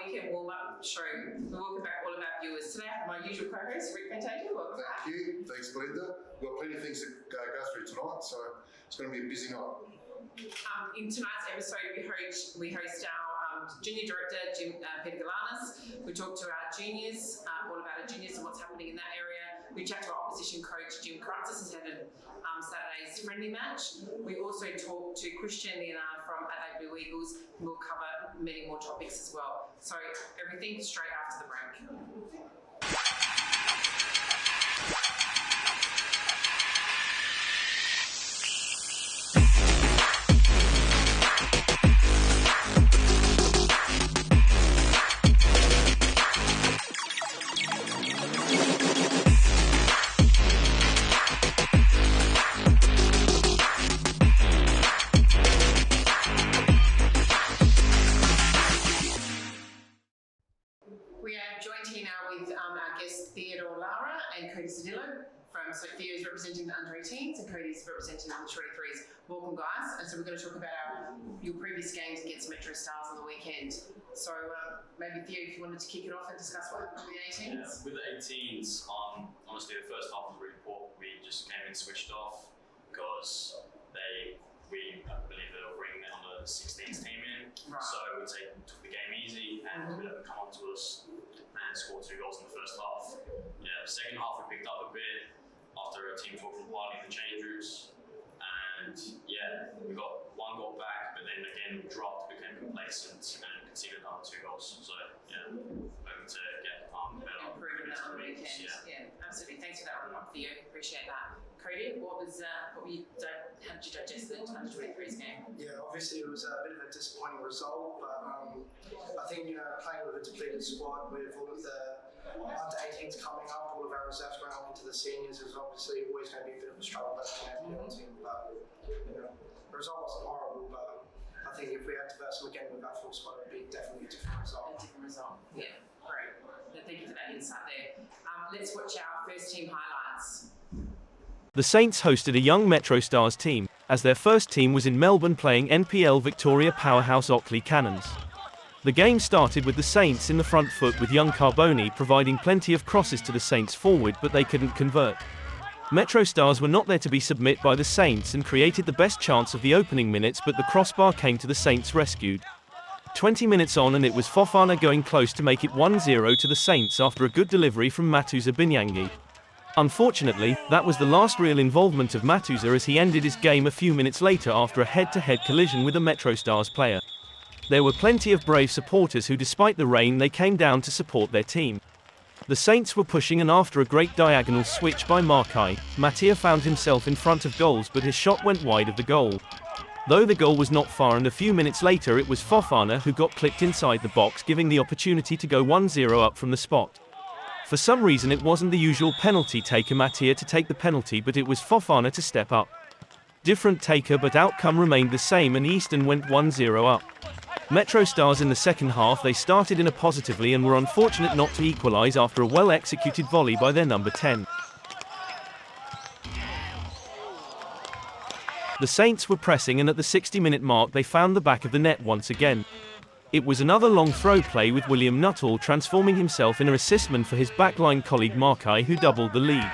weekend warm-up show. We welcome back all of our viewers. Today I have my usual co-host, Rick Fantasia. Welcome back. Thank you. Thanks, Belinda. We've got plenty of things to go through tonight, so it's going to be a busy night. In tonight's episode, we host our junior director, Peter Galanis. We talk to our juniors, all about our juniors and what's happening in that area. We chat to our opposition coach, Jim Kratzis, who's had Saturday's friendly match. We also talk to Christian Leonard from Adelaide Blue Eagles, and we'll cover many more topics as well. So everything straight after the break. Theo is representing the under-18s and Cody is representing the under-23s. Welcome, guys. And so we're going to talk about your previous games against Metro Stars on the weekend. So maybe Theo, if you wanted to kick it off and discuss what happened with the 18s. Yeah, with the 18s, honestly, the first half of the report, we just came in switched off because we believe they were bringing the under-16s team in. Right. So we took the game easy and we let them come on to us and scored 2 goals in the first half. Yeah, the second half we picked up a bit after a team talk from Party in the change rooms, and yeah, we got 1 goal back, but then again we dropped, became complacent, and conceded another 2 goals. So yeah, hoping to get better. Improving that on the weekend. Yeah, absolutely. Thanks for that one, Theo. Appreciate that. Cody, how did you digest the under-23s game? Yeah, obviously it was a bit of a disappointing result, but I think playing with a depleted squad with all of the under-18s coming up, all of our reserves going up into the seniors is obviously always going to be a bit of a struggle at the NPL team. But the result wasn't horrible, but I think if we had to verse them again with our full squad, it would be definitely a different result. Yeah, great. Thank you for that insight there. Let's watch our first team highlights. The Saints hosted a young Metro Stars team, as their first team was in Melbourne playing NPL Victoria powerhouse Ockley Cannons. The game started with the Saints in the front foot with young Carboni providing plenty of crosses to the Saints forward, but they couldn't convert. Metro Stars were not there to be submit by the Saints and created the best chance of the opening minutes, but the crossbar came to the Saints' rescued. 20 minutes on and it was Fofana going close to make it 1-0 to the Saints after a good delivery from Matuza Binyangi. Unfortunately, that was the last real involvement of Matuza as he ended his game a few minutes later after a head-to-head collision with a Metro Stars player. There were plenty of brave supporters who, despite the rain, they came down to support their team. The Saints were pushing, and after a great diagonal switch by Markai, Mattia found himself in front of goals, but his shot went wide of the goal. Though the goal was not far, and a few minutes later it was Fofana who got clipped inside the box, giving the opportunity to go 1-0 up from the spot. For some reason it wasn't the usual penalty taker Mattia to take the penalty, but it was Fofana to step up. Different taker, but outcome remained the same and Easton went 1-0 up. Metro Stars in the second half, they started in a positively and were unfortunate not to equalise after a well-executed volley by their number 10. The Saints were pressing, and at the 60-minute mark they found the back of the net once again. It was another long throw play with William Nuttall transforming himself in a assistman for his backline colleague Markai, who doubled the lead.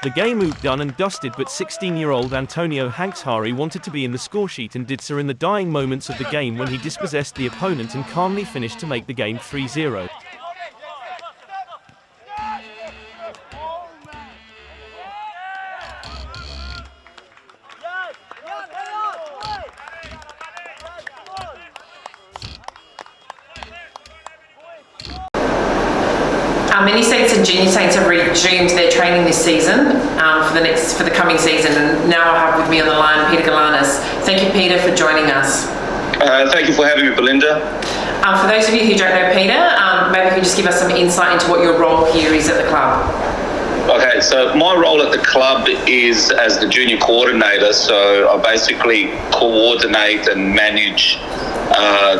The game was done and dusted, but 16-year-old Antonio Hanks-Hari wanted to be in the scoresheet and did so in the dying moments of the game when he dispossessed the opponent and calmly finished to make the game 3-0. Many Saints and Junior Saints have resumed their training this season for the coming season, and now I have with me on the line Peter Galanis. Thank you, Peter, for joining us. Thank you for having me, Belinda. For those of you who don't know Peter, maybe you can just give us some insight into what your role here is at the club. Okay, so my role at the club is as the junior coordinator, so I basically coordinate and manage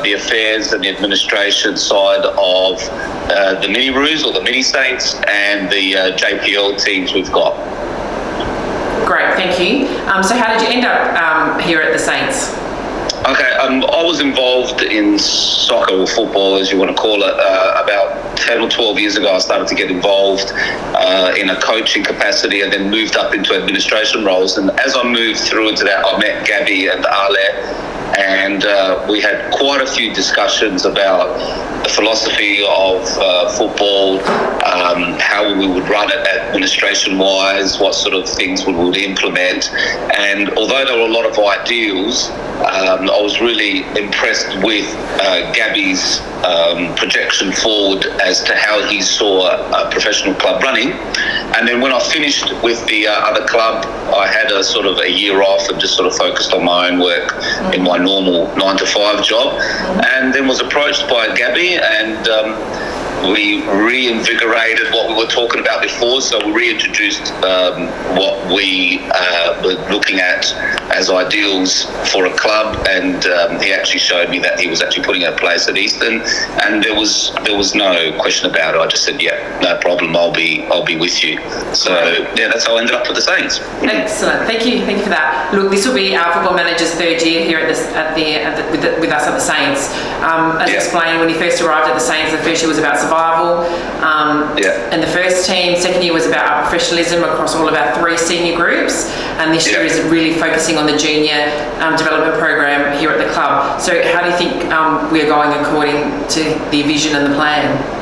the affairs and the administration side of the Mini Roos or the Mini Saints and the JPL teams we've got. Great, thank you. So how did you end up here at the Saints? Okay, I was involved in soccer or football, as you want to call it, about 10 or 12 years ago. I started to get involved in a coaching capacity and then moved up into administration roles. And as I moved through into that, I met Gabby and Ale, and we had quite a few discussions about the philosophy of football, how we would run it administration-wise, what sort of things we would implement. And although there were a lot of ideals, I was really impressed with Gabby's projection forward as to how he saw a professional club running. And then when I finished with the other club, I had a sort of a year off and just sort of focused on my own work in my normal 9-to-5 job, and then was approached by Gabby, and we reinvigorated what we were talking about before. So we reintroduced what we were looking at as ideals for a club, and he actually showed me that he was actually putting it in place at Eastern, and there was no question about it. I just said, yeah, no problem, I'll be with you. So yeah, that's how I ended up with the Saints. Excellent, thank you for that. Look, this will be our football manager's third year here with us at the Saints. As explained, when he first arrived at the Saints, the first year was about survival. And the first team, second year was about our professionalism across all of our 3 senior groups, and this year is really focusing on the junior development program here at the club. So how do you think we are going according to the vision and the plan?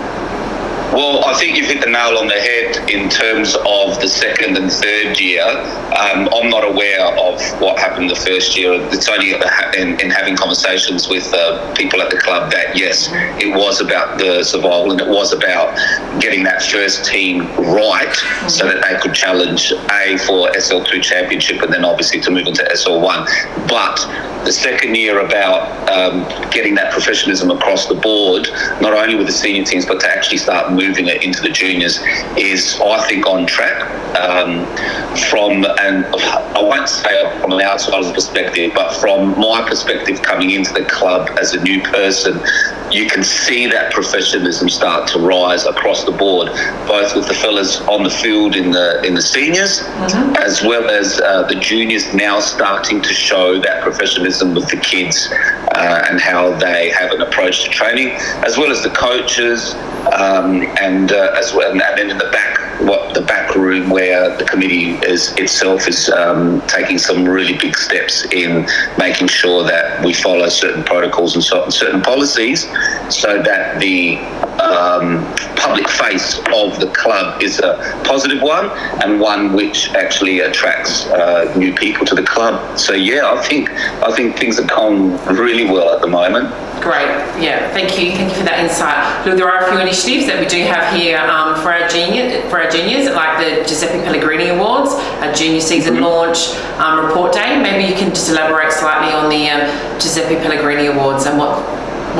Well, I think you've hit the nail on the head in terms of the second and third year. I'm not aware of what happened the first year. It's only in having conversations with people at the club that, yes, it was about the survival and it was about getting that first team right so that they could challenge for SL2 Championship and then obviously to move into SL1. But the second year about getting that professionalism across the board, not only with the senior teams, but to actually start moving it into the juniors is, I think, on track. And I won't say from an outsider's perspective, but from my perspective coming into the club as a new person, you can see that professionalism start to rise across the board, both with the fellas on the field in the seniors, as well as the juniors now starting to show that professionalism with the kids and how they have an approach to training, as well as the coaches, and as well, and then in the back room where the committee itself is taking some really big steps in making sure that we follow certain protocols and certain policies, so that the public face of the club is a positive one and one which actually attracts new people to the club. So yeah, I think things are going really well at the moment. Great, yeah, thank you for that insight. Look, there are a few initiatives that we do have here for our juniors, like the Giuseppe Pellegrini Awards, a junior season launch report day. Maybe you can just elaborate slightly on the Giuseppe Pellegrini Awards and what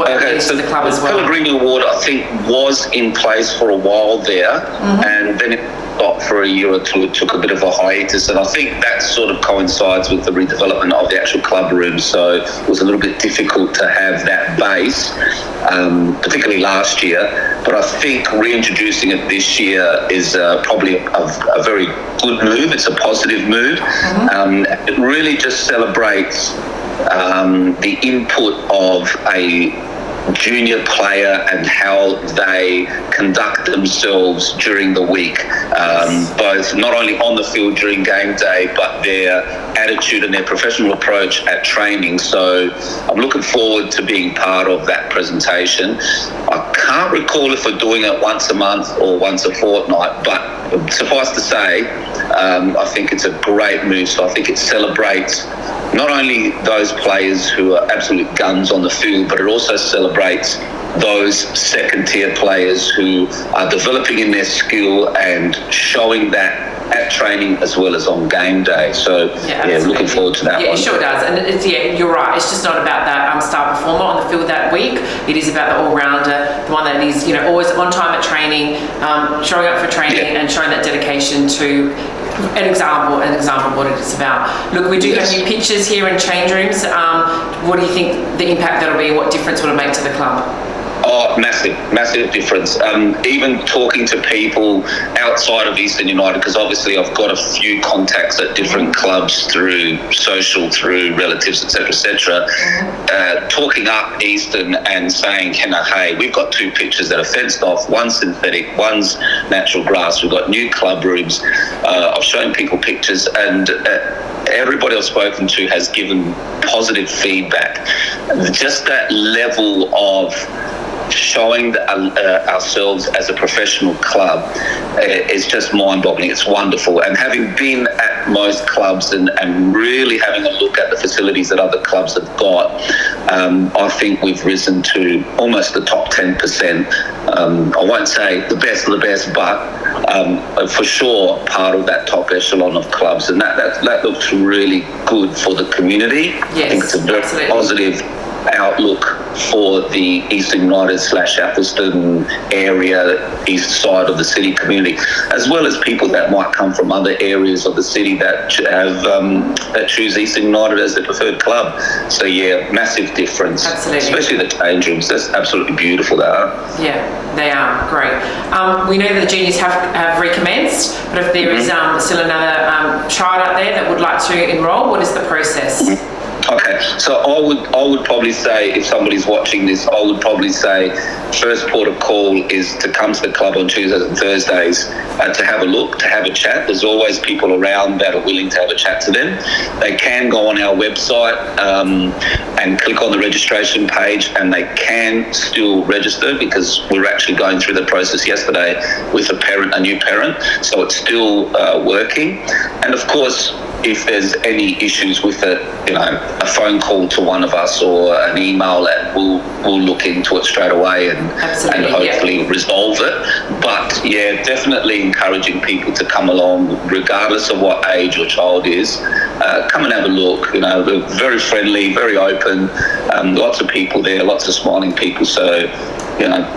it means to the club as well. The Pellegrini Award, I think, was in place for a while there, and then it stopped for a year or two. It took a bit of a hiatus, and I think that sort of coincides with the redevelopment of the actual club room, so it was a little bit difficult to have that base, particularly last year. But I think reintroducing it this year is probably a very good move. It's a positive move. It really just celebrates the input of a junior player and how they conduct themselves during the week, both not only on the field during game day, but their attitude and their professional approach at training. So I'm looking forward to being part of that presentation. I can't recall if we're doing it once a month or once a fortnight, but suffice to say, I think it's a great move. So I think it celebrates not only those players who are absolute guns on the field, but it also celebrates those second-tier players who are developing in their skill and showing that at training as well as on game day. So yeah, looking forward to that one. Yeah, it sure does. And it's, you're right. It's just not about that star performer on the field that week. It is about the all-rounder, the one that is, always on time at training, showing up for training and showing that dedication to an example of what it is about. Look, we do have new pitches here in change rooms. What do you think the impact that'll be? What difference will it make to the club? Oh, massive difference. Even talking to people outside of Eastern United, because obviously I've got a few contacts at different clubs through social, through relatives, etc. Talking up Eastern and saying, hey, we've got 2 pitches that are fenced off, one's synthetic, one's natural grass. We've got new club rooms. I've shown people pictures, and everybody I've spoken to has given positive feedback. Just that level of showing ourselves as a professional club is just mind-boggling. It's wonderful. And having been at most clubs and really having a look at the facilities that other clubs have got, I think we've risen to almost the top 10%. I won't say the best of the best, but for sure part of that top echelon of clubs. And that looks really good for the community. Yes, I think it's a very positive outlook for the Eastern United / Atherstone area, east side of the city community, as well as people that might come from other areas of the city that have that choose Eastern United as their preferred club. So yeah, massive difference. Absolutely. Especially the change rooms. That's absolutely beautiful. They are. Yeah, they are great. We know that the juniors have recommenced, but if there is still another child out there that would like to enrol, what is the process? Okay, so I would probably say, if somebody's watching this, I would probably say first port of call is to come to the club on Tuesdays and Thursdays to have a look, to have a chat. There's always people around that are willing to have a chat to them. They can go on our website and click on the registration page, and they can still register, because we're actually going through the process yesterday with a new parent, so it's still working. And of course, if there's any issues with it, a phone call to one of us or an email, and we'll look into it straight away and hopefully resolve it. But yeah, definitely encouraging people to come along, regardless of what age your child is. Come and have a look. They're very friendly, very open. Lots of people there, lots of smiling people. So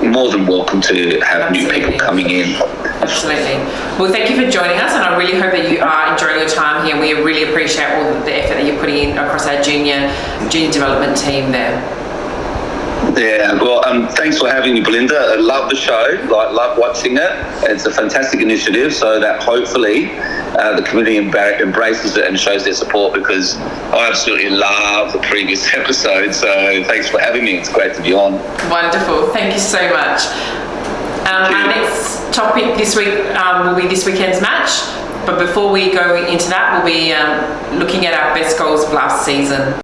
more than welcome to have new people coming in. Absolutely. Well, thank you for joining us, and I really hope that you are enjoying your time here. We really appreciate all the effort that you're putting in across our junior development team there. Yeah, well, thanks for having me, Belinda. I love the show, love watching it. It's a fantastic initiative, so that hopefully the community embraces it and shows their support, because I absolutely love the previous episode. So thanks for having me. It's great to be on. Wonderful. Thank you so much. Our next topic this week will be this weekend's match. But before we go into that, we'll be looking at our best goals of last season.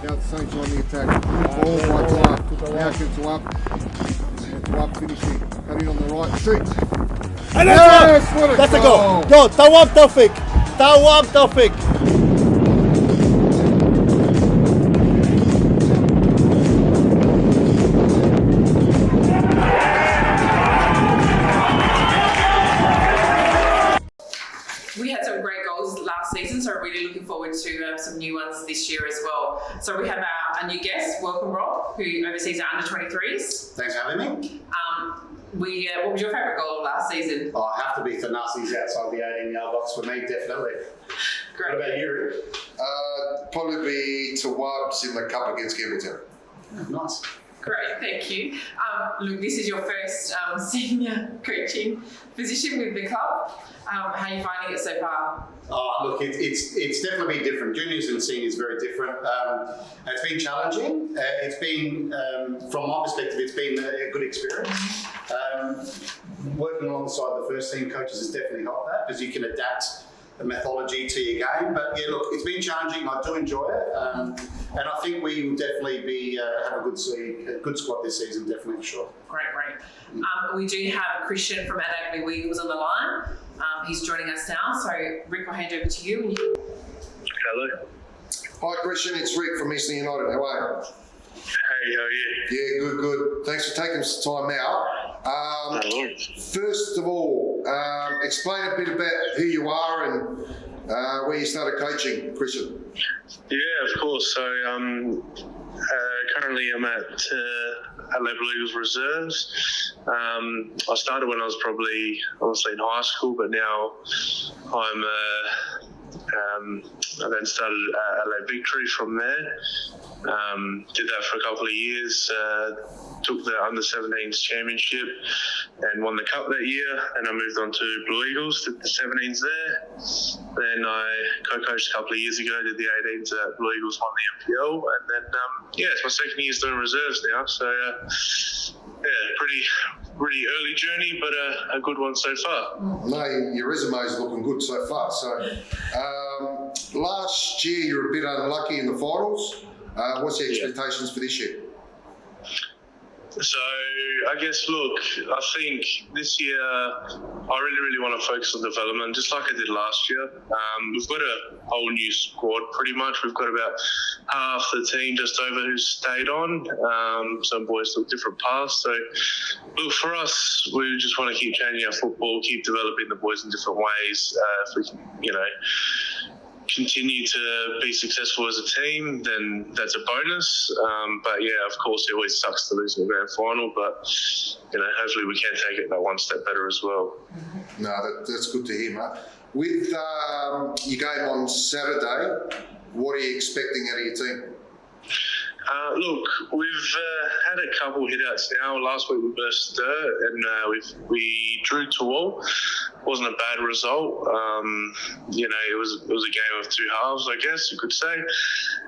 Now the Saints on the attack. Ball by Clark. Now to up. To up finishing. Cutting on the right. Shoot. And Yes, what a that's a goal. goal. Go, Tawab Tawfiq. Tawab Tawfiq. We had some great goals last season, so we're really looking forward to some new ones this year as well. So we have our new guest, welcome Rob, who oversees our under-23s. Thanks for having me. What was your favourite goal of last season? Oh, I have to be Thanasi's outside the 18-yard box for me, definitely. Great. What about you? Probably be to Wubs in the cup against Campbelltown. Nice. Great, thank you. Look, this is your first senior coaching position with the club. How are you finding it so far? Oh, look, it's definitely been different. Juniors and seniors very different. It's been challenging. It's been, from my perspective, it's been a good experience. Working alongside the first team coaches has definitely helped that, because you can adapt methodology to your game. But yeah, look, it's been challenging. I do enjoy it, and I think we will definitely be have a good squad this season, definitely for sure. Great. We do have Christian from Adelaide Blue Eagles on the line. He's joining us now. So Rick, I'll hand over to you. And you... Hello. Hi Christian, it's Rick from Eastern United. How are you? Hey, how are you? Yeah, good. Thanks for taking some time out. No worries. First of all, explain a bit about who you are and where you started coaching, Christian. Yeah, of course. So currently I'm at Adelaide Blue Eagles Reserves. I started when I was probably obviously in high school, but now I then started Adelaide Victory from there. Did that for a couple of years. Took the under-17s championship and won the cup that year. And I moved on to Blue Eagles, did the 17s there. Then I co-coached a couple of years ago, did the 18s at Blue Eagles, won the NPL. And then, it's my second year doing reserves now. So, pretty early journey, but a good one so far. No, your resume is looking good so far. So, last year you were a bit unlucky in the finals. What's your expectations for this year? So I guess, look, I think this year I really want to focus on development, just like I did last year. We've got a whole new squad pretty much. We've got about half the team just over who's stayed on. Some boys took different paths. So, look, for us, we just want to keep changing our football, keep developing the boys in different ways. If we can, continue to be successful as a team, then that's a bonus. But yeah, of course, it always sucks to lose in the grand final. But hopefully we can take it that one step better as well. No, that's good to hear, mate. With your game on Saturday, what are you expecting out of your team? Look, we've had a couple hit-outs now. Last week we burst Sturt and we drew Toowoomba. Wasn't a bad result. It was a game of two halves, I guess you could say.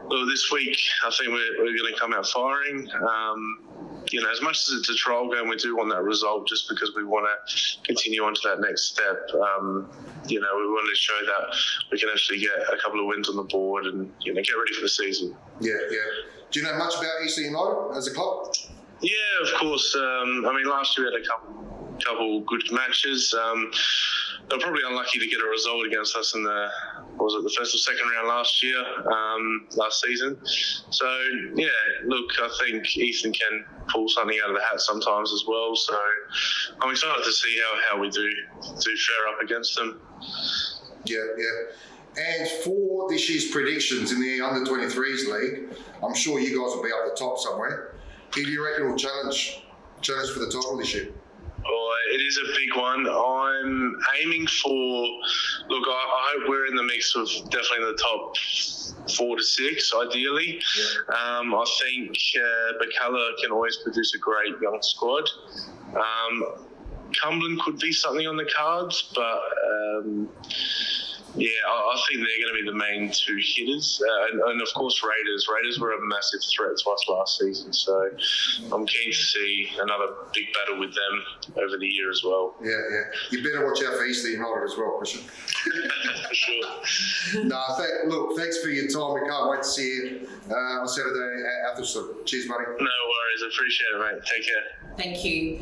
Well, this week I think we're going to come out firing. As much as it's a trial game, we do want that result just because we want to continue on to that next step. We want to show that we can actually get a couple of wins on the board and get ready for the season. Yeah. Do you know much about Eastern United as a club? Yeah, of course. Last year we had a couple good matches. They were probably unlucky to get a result against us in the first or second round last year, last season. So, yeah, look, I think Ethan can pull something out of the hat sometimes as well. So I'm excited to see how we do fare up against them. Yeah. And for this year's predictions in the Under-23s League, I'm sure you guys will be up the top somewhere. Who do you reckon will challenge for the title this year? Oh, it is a big one. I'm aiming for, look, I hope we're in the mix of definitely the top 4 to 6, ideally. Yeah. I think Bacala can always produce a great young squad. Cumberland could be something on the cards, but I think they're going to be the main two hitters. And of course, Raiders. Raiders were a massive threat to us last season. So I'm keen to see another big battle with them over the year as well. Yeah. You better watch out for Eastern United as well, Christian. For sure. Look, thanks for your time. We can't wait to see you on Saturday at Athelston. Cheers, buddy. No worries. I appreciate it, mate. Take care. Thank you.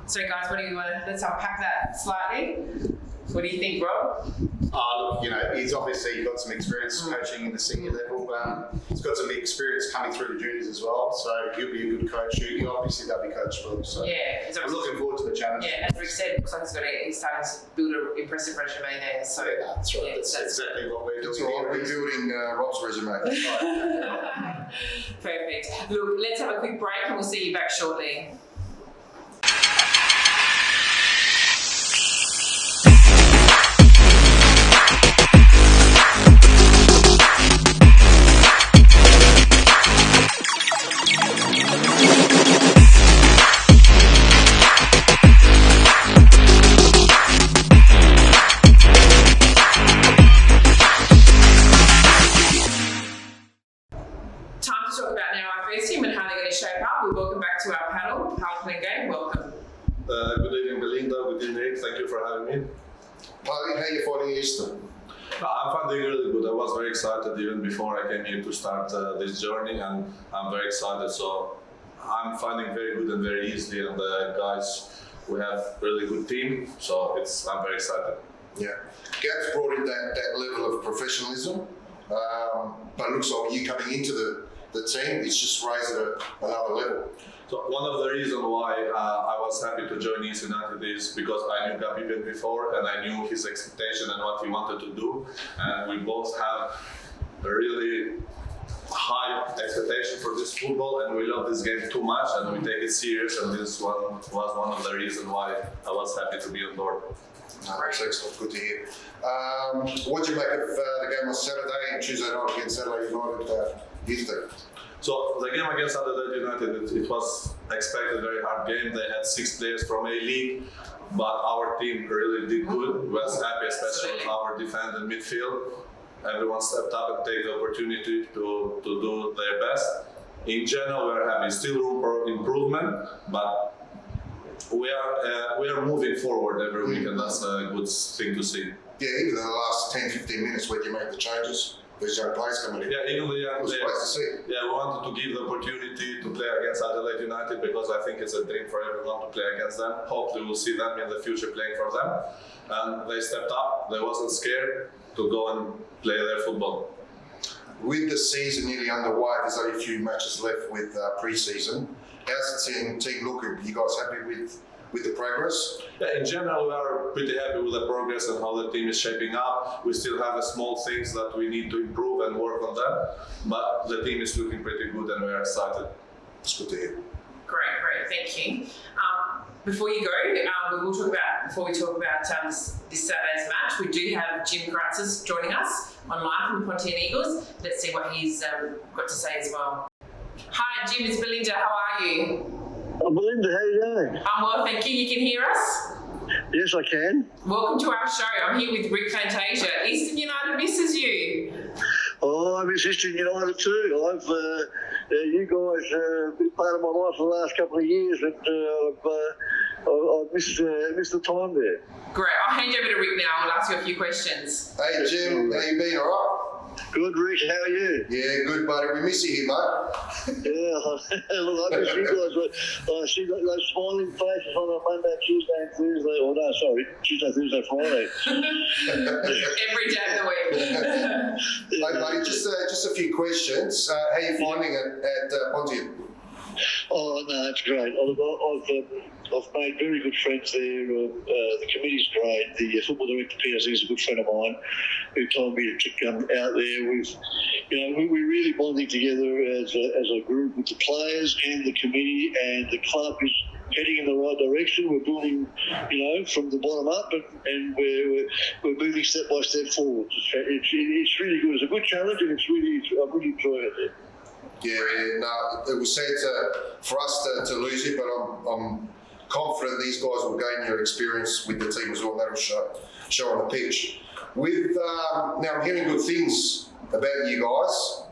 So, guys, let's unpack that slightly. What do you think, Rob? He's obviously got some experience coaching in the senior level. He's got some experience coming through the juniors as well, so he'll be a good coach. He'll obviously they'll be coachable. So yeah, I'm looking forward to the challenge. Yeah, as Rick said, it looks like he's starting to build an impressive resume there. So that's right. That's exactly what we're doing. We're building Rob's resume. Right. Perfect. Look, let's have a quick break and we'll see you back shortly. how you finding Eastern? I'm finding it really good. I was very excited even before I came here to start this journey, and I'm very excited. So I'm finding very good and very easily, and the guys, we have really good team. So I'm very excited. Yeah, Gab's brought in that level of professionalism, but it looks like you coming into the team, it's just raised it another level. So one of the reasons why I was happy to join East United is because I knew Gab even before, and I knew his expectation and what he wanted to do, and we both have a really high expectation for this football, and we love this game too much, and we take it serious, and this was one of the reasons why I was happy to be on board. That's excellent, good to hear. What do you make of the game on Saturday and Tuesday night against Adelaide United Eastern? So the game against Adelaide United, it was expected very hard game. They had 6 players from A-League, but our team really did good. We was happy, especially with our defense and midfield. Everyone stepped up and take the opportunity to do their best. In general, we're happy. Still room for improvement, but we are moving forward every week, and that's a good thing to see. Yeah, even in the last 10-15 minutes when you make the changes, there's young players coming in. Yeah, even the young players. It was great to see. Yeah, we wanted to give the opportunity to play against Adelaide United because I think it's a dream for everyone to play against them. Hopefully we'll see them in the future playing for them. And they stepped up, they wasn't scared to go and play their football. With the season nearly underway, there's only a few matches left with pre-season. How's the team looking? You guys happy with the progress? Yeah, in general, we are pretty happy with the progress and how the team is shaping up. We still have small things that we need to improve and work on them, but the team is looking pretty good and we are excited. It's good to hear. Great, thank you. Before you go, before we talk about this Saturday's match, we do have Jim Kratzis joining us online from the Pontian Eagles. Let's see what he's got to say as well. Hi, Jim, it's Belinda. How are you? Oh, Belinda, how are you doing? I'm well, thank you. You can hear us? Yes, I can. Welcome to our show. I'm here with Rick Fantasia. Eastern United misses you. Oh, I miss Eastern United too. I've you guys been part of my life for the last couple of years, and I've missed the time there. Great. I'll hand you over to Rick now. I'll ask you a few questions. Hey, Jim, how you been? All right? Good, Rick. How are you? Yeah, good, buddy. We miss you here, mate. Yeah, look, I miss you guys. I see those smiling faces on a Monday, Tuesday, and Thursday. Oh no, sorry, Tuesday, Thursday, Friday. Every day of the week. Hey, buddy, just a few questions. How are you finding it at Pontian? Oh no, it's great. I've made very good friends there. The committee's great. The football director PSC is a good friend of mine, who told me to come out there. We're really bonding together as a group with the players and the committee, and the club is heading in the right direction. We're building, from the bottom up, and we're moving step by step forward. It's really good. It's a good challenge, and I'm really enjoying it there. Yeah, no, it was sad for us to lose it, but I'm confident these guys will gain your experience with the team as well, and that'll show on the pitch. Now I'm hearing good things about you guys.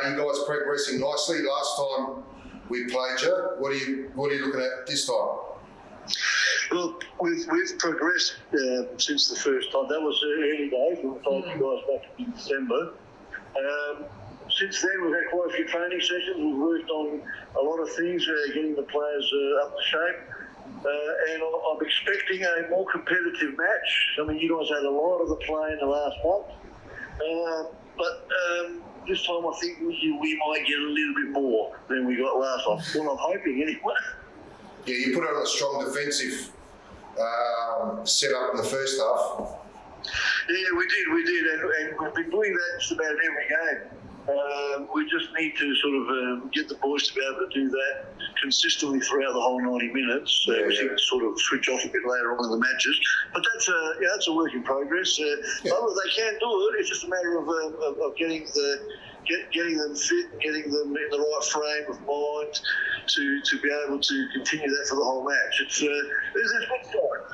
You guys progressing nicely. Last time we played you, what are you looking at this time? Look, we've progressed since the first time. That was early days. We told you guys back in December. Since then, we've had quite a few training sessions. We've worked on a lot of things, getting the players up to shape. And I'm expecting a more competitive match. I mean, you guys had a lot of the play in the last month. But this time I think we might get a little bit more than we got last time. Well, I'm hoping anyway. Yeah, you put on a strong defensive setup in the first half. Yeah, we did, and we've been doing that just about every game. We just need to sort of get the boys to be able to do that consistently throughout the whole 90 minutes. We can sort of switch off a bit later on in the matches. But that's a work in progress. But they can do it. It's just a matter of getting them fit, getting them in the right frame of mind to be able to continue that for the whole match. There's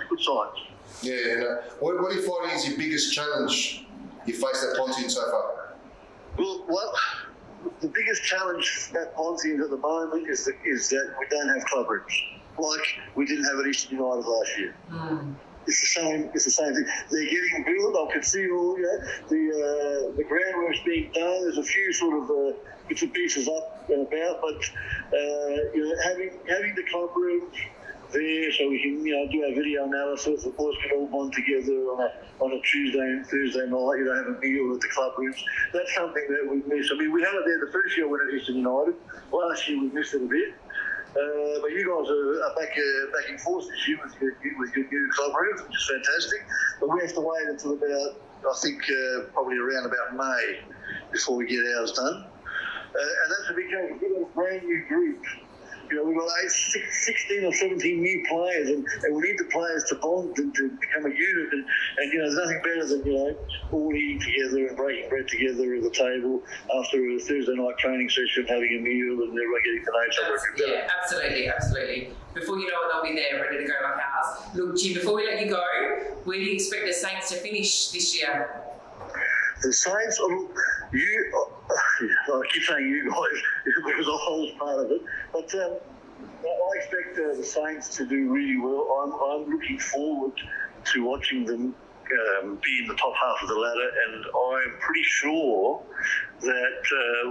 good signs. Yeah. What are you finding is your biggest challenge you faced at Pontian so far? Well, the biggest challenge at Pontian at the moment is that we don't have club rooms, like we didn't have at Eastern United last year. it's the same thing. They're getting built. I can see all the groundwork's being done. There's a few sort of bits and pieces up and about, but having the club room there so we can do our video analysis. The boys can all bond together on a Tuesday and Thursday night. Have a meal at the club rooms. That's something that we miss. I mean, we had it there the first year when at Eastern United. Last year we missed it a bit. But you guys are back in force this year with your new club rooms, which is fantastic. But we have to wait until about, I think, probably around about May before we get ours done. And that's a big change. We've got a brand new group. We've got 16 or 17 new players, and we need the players to bond and to become a unit. And there's nothing better than all eating together and breaking bread together at the table after a Thursday night training session, having a meal, and everyone getting to know each other. Yeah, absolutely. Before you know it, they'll be there, ready to go like ours. Look, Jim, before we let you go, where do you expect the Saints to finish this year? The Saints, I keep saying you guys because I was part of it, but I expect the Saints to do really well. I'm looking forward to watching them be in the top half of the ladder, and I'm pretty sure that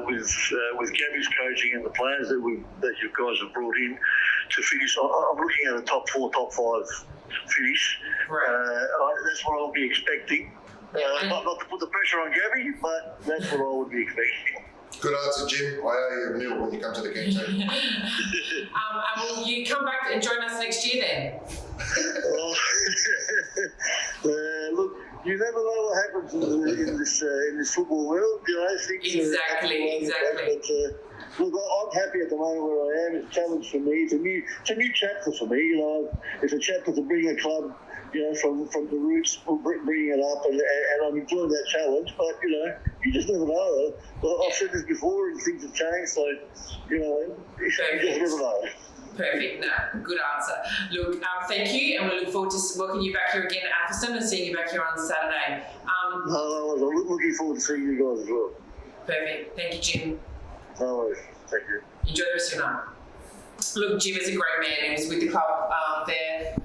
with Gabby's coaching and the plans that you guys have brought in to finish, I'm looking at a top 4, top 5 finish. Right. That's what I'll be expecting. Not to put the pressure on Gabby, but that's what I would be expecting. Good answer, Jim. I owe you a meal when you come to the game table. And will you come back and join us next year then? Look, you never know what happens in this football world. Things exactly. But, look, I'm happy at the moment where I am. It's a challenge for me. It's a new chapter for me. It's a chapter to bring a club, from the roots, bringing it up, and I'm enjoying that challenge. But you just never know. I've said this before, and things have changed. So you just never know. Perfect. No, good answer. Look, thank you, and we look forward to welcoming you back here again at Atherstone and seeing you back here on Saturday. I'm looking forward to seeing you guys as well. Perfect. Thank you, Jim. No worries. Thank you. Enjoy the rest of your night. Look, Jim is a great man. He was with the club there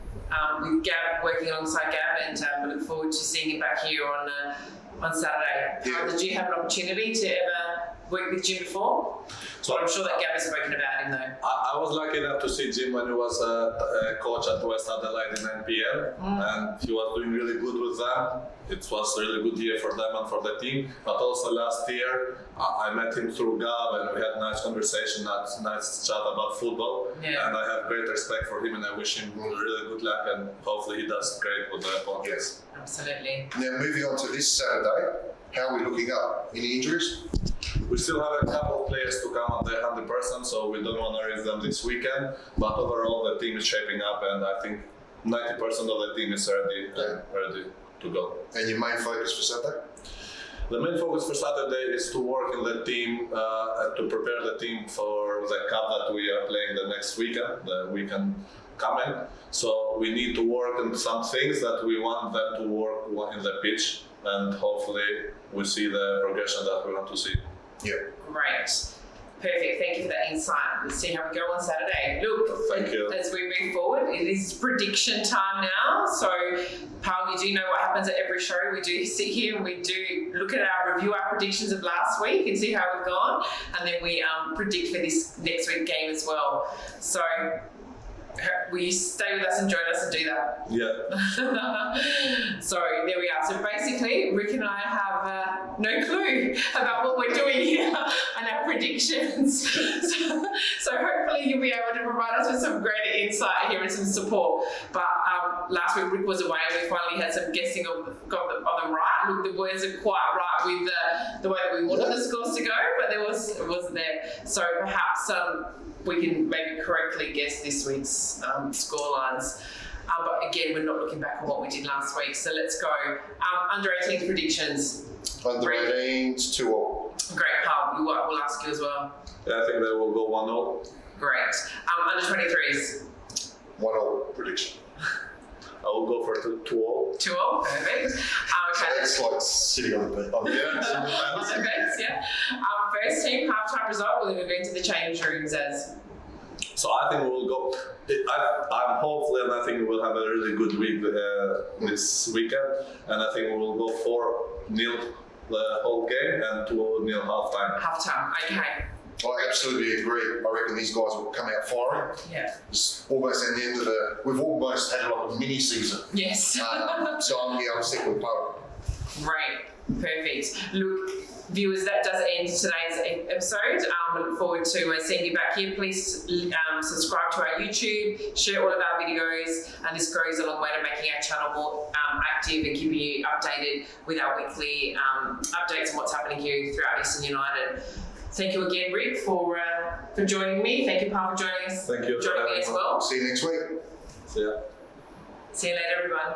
with Gab, working alongside Gab, and we look forward to seeing him back here on Saturday. Yeah. Did you have an opportunity to ever work with Jim before? So I'm sure that Gab has spoken about him though. I was lucky enough to see Jim when he was a coach at West Adelaide in NPL, and he was doing really good with them. It was a really good year for them and for the team. But also last year, I met him through Gab, and we had a nice conversation, nice chat about football. Yeah. And I have great respect for him, and I wish him really good luck, and hopefully he does great with the Pontins. Yes, absolutely. Now moving on to this Saturday, how are we looking up? Any injuries? We still have a couple of players to come on the 100%, so we don't want to risk them this weekend. But overall, the team is shaping up, and I think 90% of the team is ready to go. And your main focus for Saturday? The main focus for Saturday is to work in the team, to prepare the team for the cup that we are playing the next weekend, the weekend coming. So we need to work on some things that we want them to work in the pitch, and hopefully we see the progression that we want to see. Yeah. Great. Perfect. Thank you for that insight. Let's see how we go on Saturday. Look, thank you. As we move forward, it is prediction time now. So, Pal, you do know what happens at every show. We do sit here and we do look at review our predictions of last week and see how we've gone, and then we predict for this next week game as well. So, will you stay with us and join us and do that? Yeah. So there we are. So basically, Rick and I have no clue about what we're doing here and our predictions. So hopefully you'll be able to provide us with some greater insight here and some support. But last week Rick was away and we finally had some guessing of them right. Look, the words are quite right with the way that we wanted the scores to go, but it wasn't there. So perhaps we can maybe correctly guess this week's score lines. But again, we're not looking back on what we did last week. So let's go. Under 18 predictions. Under 18s, 2-all. Great, Pal. We'll ask you as well. Yeah, I think they will go 1-0. Great. Under 23s. 1-all prediction. I will go for 2-all. 2-all, perfect. So that's like sitting on the bench. On the bench, yeah. First team halftime result, we'll go into the change rooms as So I think we'll go. I'm hopeful, and I think we'll have a really good week this weekend. And I think we will go 4-0 the whole game and 2-0 halftime. Halftime, okay. I absolutely agree. I reckon these guys will come out firing. Yeah. It's almost at the end of we've almost had like a mini season. Yes. So I'm sticking with Poe. Great, perfect. Look, viewers, that does end today's episode. We look forward to seeing you back here. Please subscribe to our YouTube, share all of our videos, and this goes a long way to making our channel more active and keeping you updated with our weekly updates on what's happening here throughout Eastern United. Thank you again, Rick, for joining me. Thank you, Pa, for joining us. Thank you. Joining me as well. See you next week. See ya. See you later, everyone.